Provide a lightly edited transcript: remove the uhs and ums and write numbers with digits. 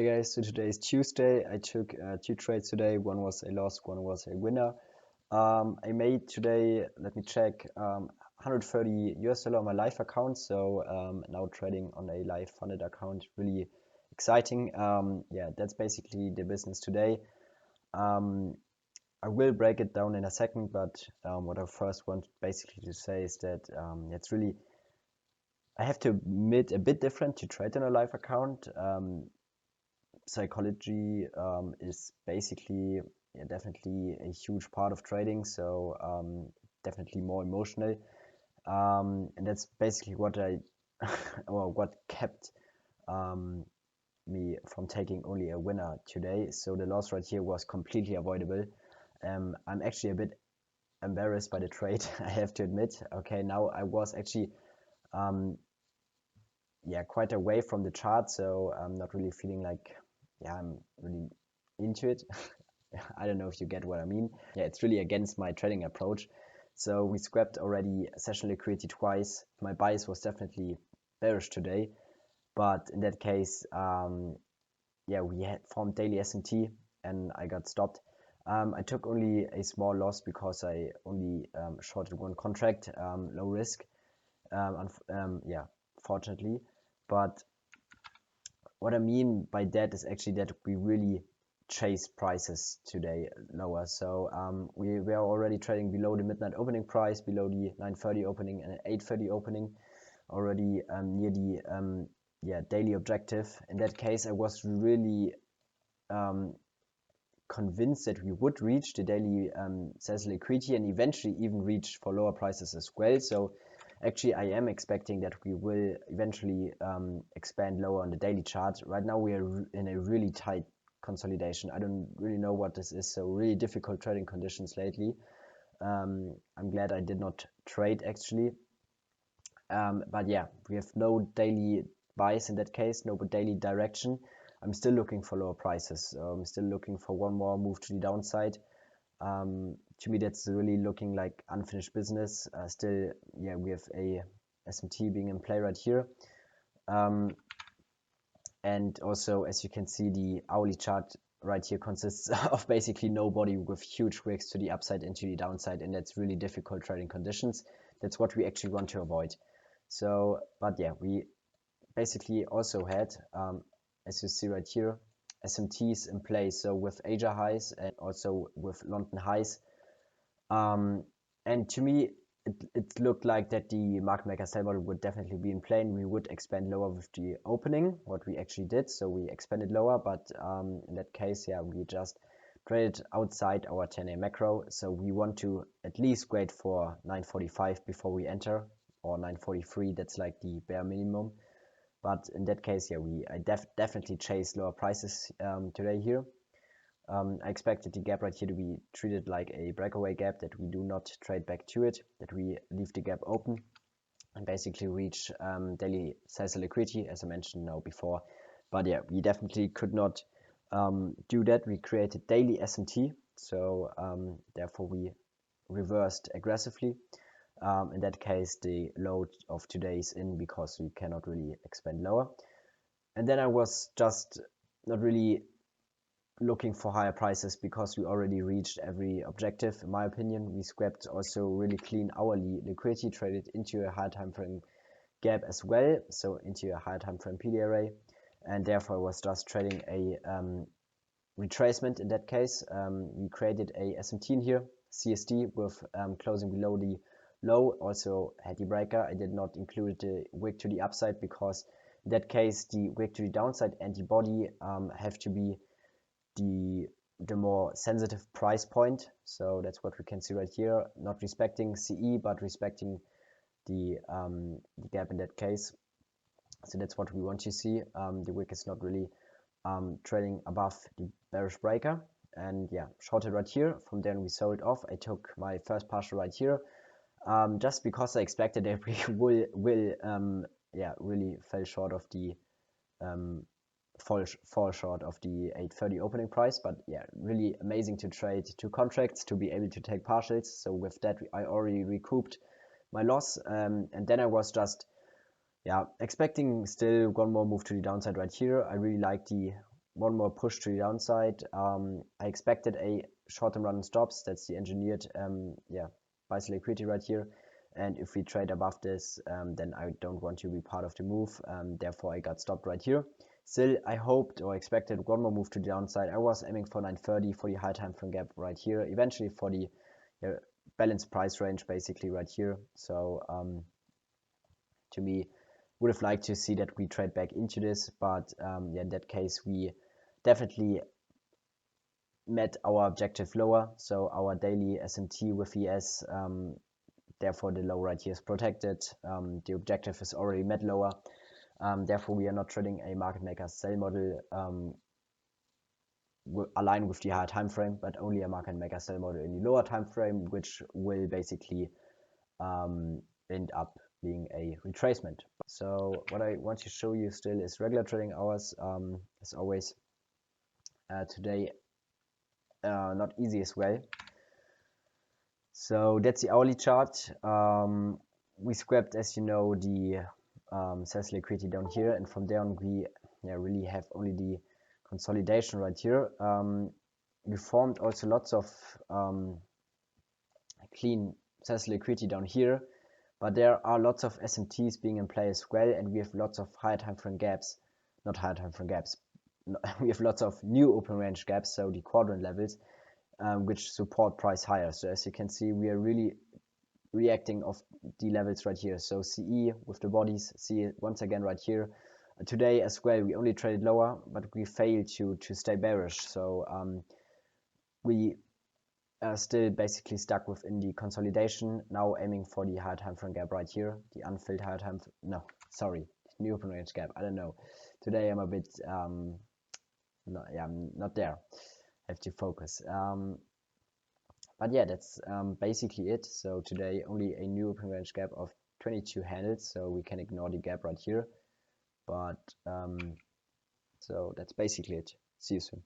guys, so today is Tuesday. I took two trades today. One was a loss, one was a winner. I made today, let me check, 130 US dollar on my live account. So now trading on a live funded account, really exciting. Yeah, that's basically the business today. I will break it down in a second, but what I first want basically to say is that it's really, I have to admit, a bit different to trade on a live account. Psychology is basically definitely a huge part of trading, so definitely more emotional, and that's basically what I or what kept me from taking only a winner today. So the loss right here was completely avoidable. I'm actually a bit embarrassed by the trade, I have to admit. Okay, now I was actually yeah, quite away from the chart, so I'm not really feeling like, yeah, I'm really into it. I don't know if you get what I mean. Yeah, it's really against my trading approach. So we scrapped already session liquidity twice. My bias was definitely bearish today, but in that case, yeah, we had formed daily S&T and I got stopped. I took only a small loss because I only shorted one contract, low risk. Yeah, fortunately. But what I mean by that is actually that we really chase prices today lower. So we are already trading below the midnight opening price, below the 9:30 opening and 8:30 opening, already near the yeah, daily objective. In that case, I was really convinced that we would reach the daily sales liquidity and eventually even reach for lower prices as well. So actually, I am expecting that we will eventually expand lower on the daily chart. Right now, we are in a really tight consolidation. I don't really know what this is, so really difficult trading conditions lately. I'm glad I did not trade actually. But yeah, we have no daily buys in that case, no daily direction. I'm still looking for lower prices. I'm still looking for one more move to the downside. To me, that's really looking like unfinished business. Still, yeah, we have a SMT being in play right here. And also, as you can see, the hourly chart right here consists of basically nobody with huge wicks to the upside and to the downside, and that's really difficult trading conditions. That's what we actually want to avoid. So, but yeah, we basically also had, as you see right here, SMTs in place, so with Asia highs and also with London highs. And to me, it looked like that the market maker sell model would definitely be in play, and we would expand lower with the opening, what we actually did. So we expanded lower, but in that case, yeah, we just traded outside our 10A macro. So we want to at least wait for 9:45 before we enter, or 9:43. That's like the bare minimum. But in that case, yeah, I definitely chase lower prices today here. I expected the gap right here to be treated like a breakaway gap, that we do not trade back to it, that we leave the gap open and basically reach daily sales liquidity, as I mentioned now before. But yeah, we definitely could not do that. We created daily S&T, so therefore we reversed aggressively. In that case, the load of today is in because we cannot really expand lower. And then I was just not really looking for higher prices because we already reached every objective. In my opinion, we scrapped also really clean hourly liquidity, traded into a higher time frame gap as well, so into a higher time frame PD array, and therefore I was just trading a retracement. In that case, we created a SMT in here, CSD, with closing below the low, also had the breaker. I did not include the wick to the upside because in that case the wick to the downside and the body have to be the more sensitive price point. So that's what we can see right here, not respecting CE but respecting the gap in that case. So that's what we want to see. The wick is not really trading above the bearish breaker, and yeah, shorted right here. From then we sold off. I took my first partial right here, just because I expected that we will yeah, really fell short of the fall short of the 8:30 opening price. But yeah, really amazing to trade two contracts, to be able to take partials. So with that, I already recouped my loss, and then I was just, yeah, expecting still one more move to the downside right here. I really like the one more push to the downside. I expected a short-term run and stops. That's the engineered buy-sell liquidity right here. And if we trade above this, then I don't want to be part of the move. Therefore, I got stopped right here. Still, I hoped or expected one more move to the downside. I was aiming for 930 for the high time frame gap right here. Eventually for the balanced price range, basically right here. So to me, would have liked to see that we trade back into this, but in that case, we definitely met our objective lower. So our daily SMT with ES, therefore the low right here is protected. The objective is already met lower. Therefore, we are not trading a market maker sell model aligned with the higher time frame, but only a market maker sell model in the lower time frame, which will basically end up being a retracement. So what I want to show you still is regular trading hours. As always, today not easy as well. So that's the hourly chart. We scrapped, as you know, the sales liquidity down here, and from there on we really have only the consolidation right here. We formed also lots of clean sales liquidity down here, but there are lots of SMTs being in play as well, and we have lots of higher time frame gaps, not higher time frame gaps. We have lots of new open range gaps, so the quadrant levels, which support price higher. So as you can see, we are really reacting off the levels right here. So CE with the bodies, see once again right here. Today as well, we only traded lower, but we failed to stay bearish. So we are still basically stuck within the consolidation. Now aiming for the higher time frame gap right here, the unfilled higher time. No, sorry, new open range gap. I don't know. Today I'm a bit I'm not there. I have to focus. But yeah, that's basically it. So today only a new open range gap of 22 handles, so we can ignore the gap right here. But so that's basically it. See you soon.